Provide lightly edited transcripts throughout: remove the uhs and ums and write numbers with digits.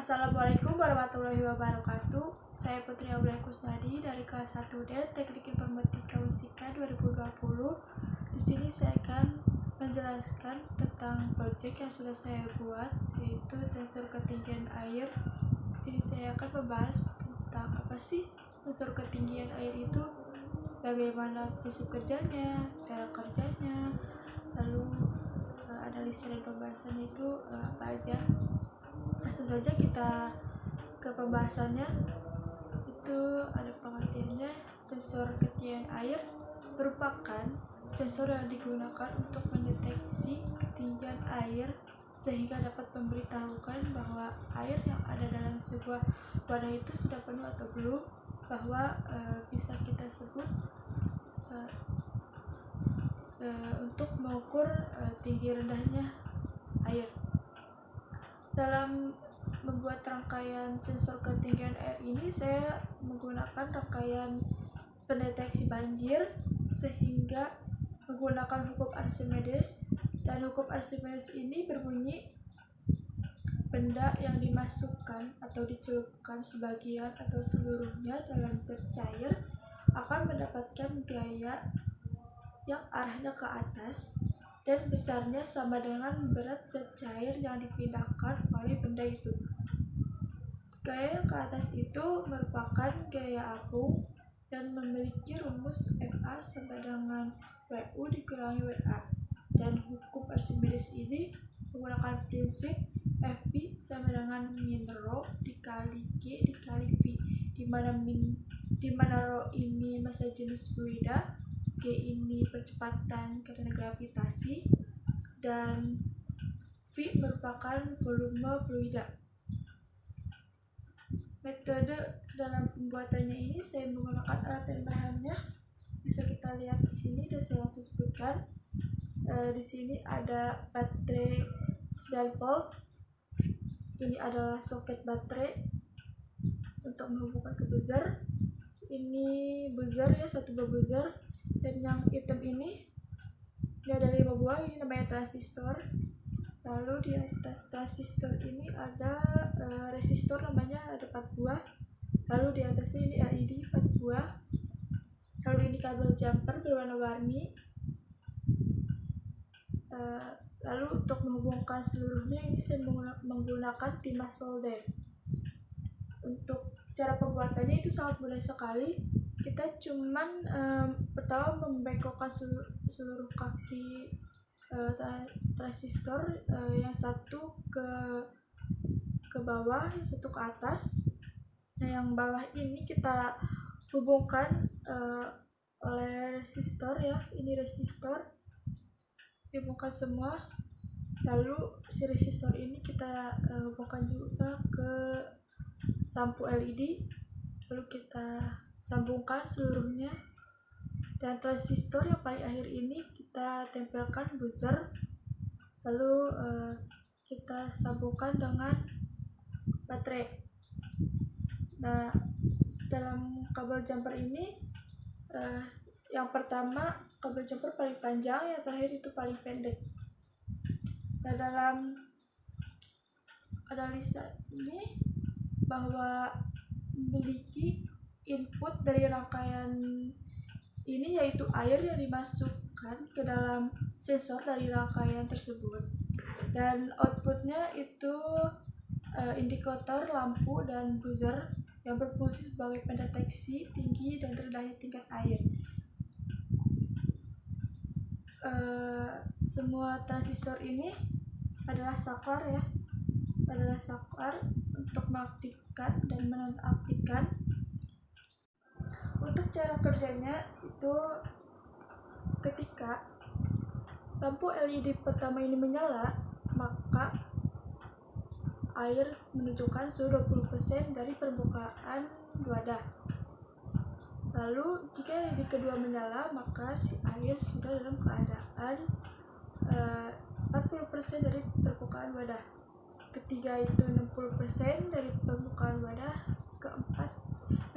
Assalamualaikum warahmatullahi wabarakatuh. Saya Putri Aulia Kusnadi dari kelas 1D Teknik Informatika Musika 2020. Di sini saya akan menjelaskan tentang proyek yang sudah saya buat, yaitu sensor ketinggian air. Di sini saya akan membahas tentang apa sih sensor ketinggian air itu, bagaimana prinsip kerjanya, cara kerjanya, lalu analisa dan pembahasannya itu apa aja. Langsung saja kita ke pembahasannya. Itu ada pengertiannya. Sensor ketinggian air merupakan sensor yang digunakan untuk mendeteksi ketinggian air sehingga dapat memberitahukan bahwa air yang ada dalam sebuah wadah itu sudah penuh atau belum, bahwa bisa kita sebut untuk mengukur tinggi rendahnya air. Dalam membuat rangkaian sensor ketinggian air ini, saya menggunakan rangkaian pendeteksi banjir sehingga menggunakan hukum Archimedes. Dan hukum Archimedes ini berbunyi, benda yang dimasukkan atau dicelupkan sebagian atau seluruhnya dalam zat cair akan mendapatkan gaya yang arahnya ke atas dan besarnya sama dengan berat zat cair yang dipindahkan oleh benda itu. Gaya yang ke atas itu merupakan gaya apung dan memiliki rumus FA sama dengan WU dikurangi WA. Dan hukum Archimedes ini menggunakan prinsip FB sama dengan min rho dikali G dikali V, di mana rho ini massa jenis fluida, G ini percepatan karena gravitasi, dan V merupakan volume fluida. Metode dalam pembuatannya ini saya menggunakan alat dan bahannya. Bisa kita lihat di sini dan saya langsung sebutkan. Di sini ada baterai 9 volt. Ini adalah soket baterai untuk menghubungkan ke buzzer. Ini buzzer ya, satu buah buzzer. Dan yang hitam ini ada 5 buah, ini namanya transistor. Lalu di atas transistor ini ada resistor, namanya ada 4 buah. Lalu di atasnya ini LED 4 buah. Lalu ini kabel jumper berwarna-warni. Lalu untuk menghubungkan seluruhnya ini saya menggunakan timah solder. Untuk cara pembuatannya itu sangat mudah sekali. Kita cuman pertama membengkokkan seluruh kaki transistor, yang satu ke bawah, yang satu ke atas. Nah, yang bawah ini kita hubungkan oleh resistor ya. Ini resistor dihubungkan semua. Lalu si resistor ini kita hubungkan juga ke lampu LED. Lalu kita sambungkan seluruhnya, dan transistor yang paling akhir ini kita tempelkan buzzer, lalu kita sambungkan dengan baterai. Nah, dalam kabel jumper ini yang pertama kabel jumper paling panjang, yang terakhir itu paling pendek. Nah, dalam analisa ini bahwa memiliki input dari rangkaian ini, yaitu air yang dimasukkan ke dalam sensor dari rangkaian tersebut, dan outputnya itu indikator lampu dan buzzer yang berfungsi sebagai pendeteksi tinggi dan rendahnya tingkat air. Semua transistor ini adalah saklar ya, adalah saklar untuk mengaktifkan dan menonaktifkan. Untuk cara kerjanya itu, ketika lampu LED pertama ini menyala, maka air menunjukkan suhu 20% dari permukaan wadah. Lalu jika LED kedua menyala, maka si air sudah dalam keadaan 40% dari permukaan wadah. Ketiga itu 60% dari permukaan wadah. Keempat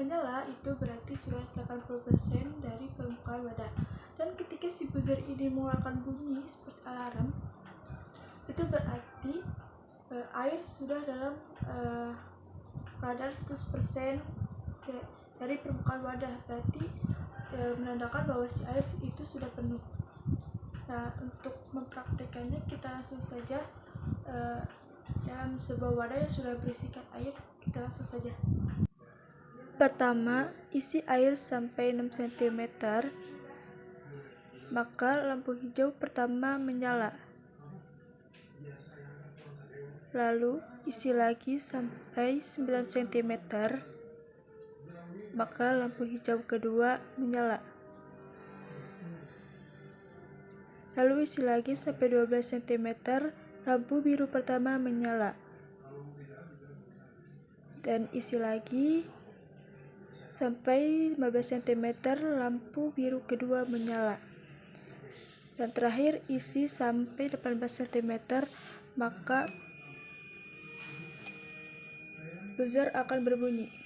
menyala, itu berarti sudah 80% dari permukaan wadah. Dan ketika si buzzer ini mengeluarkan bunyi seperti alarm, itu berarti air sudah dalam keadaan 100% dari permukaan wadah, berarti menandakan bahwa si air itu sudah penuh. Nah, untuk mempraktekannya kita langsung saja dalam sebuah wadah yang sudah berisikan air, kita langsung saja. Pertama, isi air sampai 6 cm, maka lampu hijau pertama menyala. Lalu isi lagi sampai 9 cm, maka lampu hijau kedua menyala. Lalu isi lagi sampai 12 cm, lampu biru pertama menyala. Dan isi lagi sampai 15 cm, lampu biru kedua menyala. Dan terakhir isi sampai 18 cm, maka buzzer akan berbunyi.